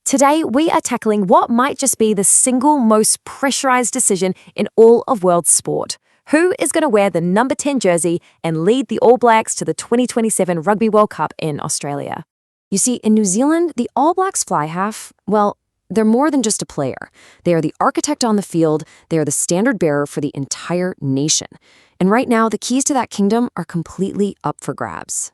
Today, we are tackling what might just be the single most pressurized decision in all of world sport. Who is going to wear the number 10 jersey and lead the All Blacks to the 2027 Rugby World Cup in Australia? You see, in New Zealand, the All Blacks fly half, well, they're more than just a player. They are the architect on the field, they are the standard bearer for the entire nation. And right now, the keys to that kingdom are completely up for grabs.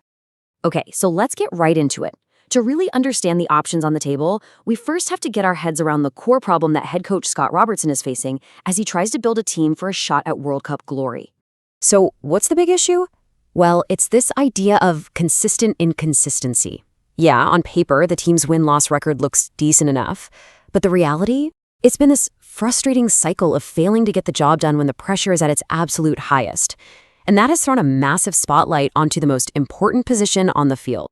Okay, so let's get right into it. To really understand the options on the table, we first have to get our heads around the core problem that head coach Scott Robertson is facing as he tries to build a team for a shot at World Cup glory. So, what's the big issue? Well, it's this idea of consistent inconsistency. Yeah, on paper, the team's win-loss record looks decent enough, but the reality? It's been this frustrating cycle of failing to get the job done when the pressure is at its absolute highest. And that has thrown a massive spotlight onto the most important position on the field.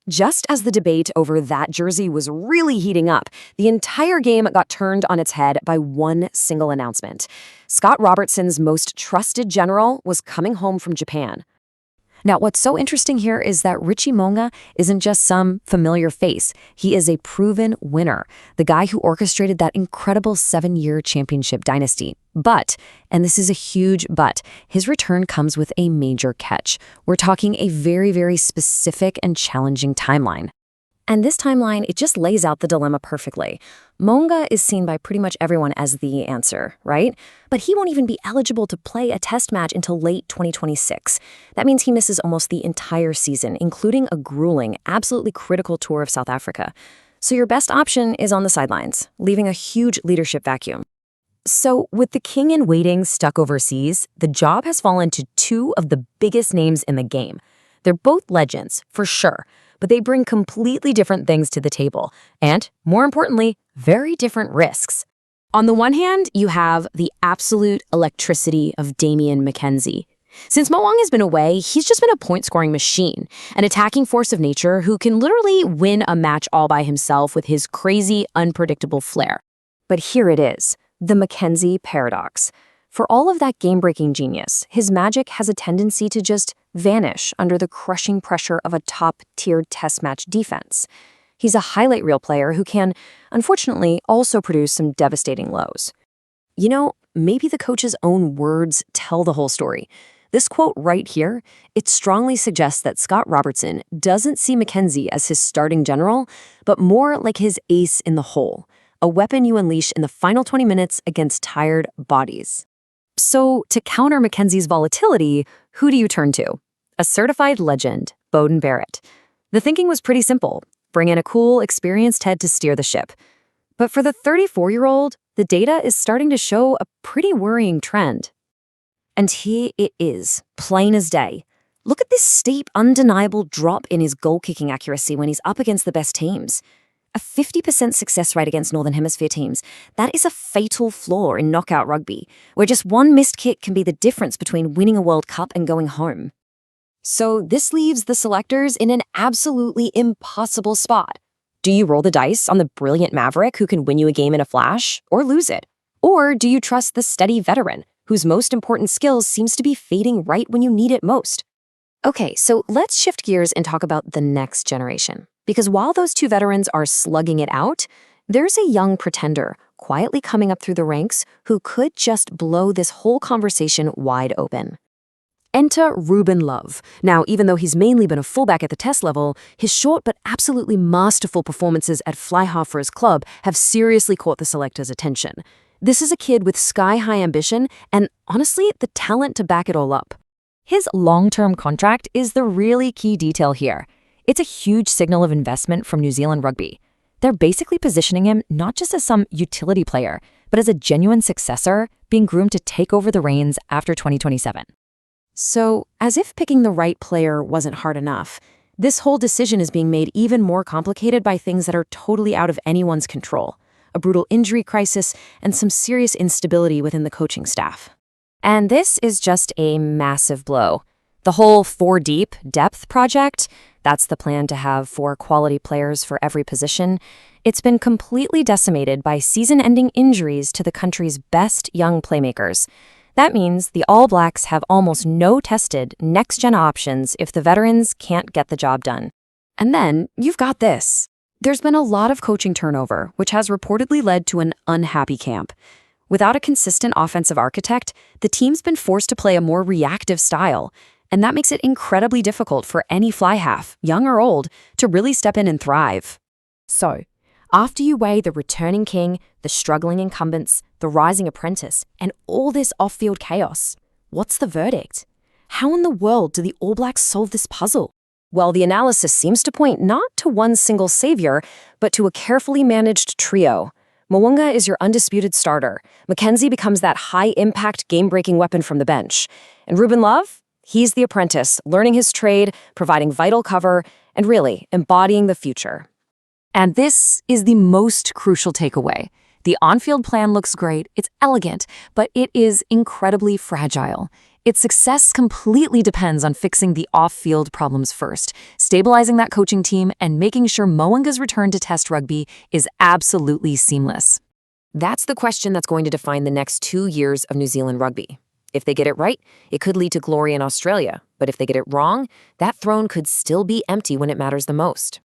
Just as the debate over that jersey was really heating up, the entire game got turned on its head by one single announcement. Scott Robertson's most trusted general was coming home from Japan. Now, what's so interesting here is that Richie Mo'unga isn't just some familiar face. He is a proven winner, the guy who orchestrated that incredible 7-year championship dynasty. But, and this is a huge but, his return comes with a major catch. We're talking a very, very specific and challenging timeline. And this timeline, it just lays out the dilemma perfectly. Mo'unga is seen by pretty much everyone as the answer, right? But he won't even be eligible to play a test match until late 2026. That means he misses almost the entire season, including a grueling, absolutely critical tour of South Africa. So your best option is on the sidelines, leaving a huge leadership vacuum. So with the king in waiting stuck overseas, the job has fallen to two of the biggest names in the game. They're both legends, for sure, but they bring completely different things to the table, and, more importantly, very different risks. On the one hand, you have the absolute electricity of Damian McKenzie. Since Mo'unga has been away, he's just been a point-scoring machine, an attacking force of nature who can literally win a match all by himself with his crazy, unpredictable flair. But here it is, the McKenzie paradox. For all of that game-breaking genius, his magic has a tendency to just vanish under the crushing pressure of a top-tiered test match defense. He's a highlight reel player who can, unfortunately, also produce some devastating lows. You know, maybe the coach's own words tell the whole story. This quote right here, it strongly suggests that Scott Robertson doesn't see McKenzie as his starting general, but more like his ace in the hole, a weapon you unleash in the final 20 minutes against tired bodies. So, to counter McKenzie's volatility, who do you turn to? A certified legend, Beauden Barrett. The thinking was pretty simple. Bring in a cool, experienced head to steer the ship. But for the 34-year-old, the data is starting to show a pretty worrying trend. And here it is, plain as day. Look at this steep, undeniable drop in his goal-kicking accuracy when he's up against the best teams. A 50% success rate against Northern Hemisphere teams. That is a fatal flaw in knockout rugby, where just one missed kick can be the difference between winning a World Cup and going home. So this leaves the selectors in an absolutely impossible spot. Do you roll the dice on the brilliant maverick who can win you a game in a flash, or lose it? Or do you trust the steady veteran, whose most important skills seems to be fading right when you need it most? Okay, so let's shift gears and talk about the next generation. Because while those two veterans are slugging it out, there's a young pretender quietly coming up through the ranks who could just blow this whole conversation wide open. Enter Ruben Love. Now, even though he's mainly been a fullback at the test level, his short but absolutely masterful performances at fly half for his club have seriously caught the selectors' attention. This is a kid with sky-high ambition and, honestly, the talent to back it all up. His long-term contract is the really key detail here. It's a huge signal of investment from New Zealand Rugby. They're basically positioning him not just as some utility player, but as a genuine successor being groomed to take over the reins after 2027. So, as if picking the right player wasn't hard enough, this whole decision is being made even more complicated by things that are totally out of anyone's control. A brutal injury crisis and some serious instability within the coaching staff. And this is just a massive blow. The whole 4-deep depth project, that's the plan to have 4 quality players for every position, it's been completely decimated by season-ending injuries to the country's best young playmakers. That means the All Blacks have almost no tested next-gen options if the veterans can't get the job done. And then you've got this. There's been a lot of coaching turnover, which has reportedly led to an unhappy camp. Without a consistent offensive architect, the team's been forced to play a more reactive style, and that makes it incredibly difficult for any fly half, young or old, to really step in and thrive. So, after you weigh the returning king, the struggling incumbents, the rising apprentice, and all this off-field chaos, what's the verdict? How in the world do the All Blacks solve this puzzle? Well, the analysis seems to point not to one single savior, but to a carefully managed trio. Mo'unga is your undisputed starter. Mackenzie becomes that high-impact, game-breaking weapon from the bench. And Ruben Love? He's the apprentice, learning his trade, providing vital cover, and really embodying the future. And this is the most crucial takeaway. The on-field plan looks great, it's elegant, but it is incredibly fragile. Its success completely depends on fixing the off-field problems first, stabilizing that coaching team, and making sure Mo'unga's return to Test rugby is absolutely seamless. That's the question that's going to define the next 2 years of New Zealand rugby. If they get it right, it could lead to glory in Australia, but if they get it wrong, that throne could still be empty when it matters the most.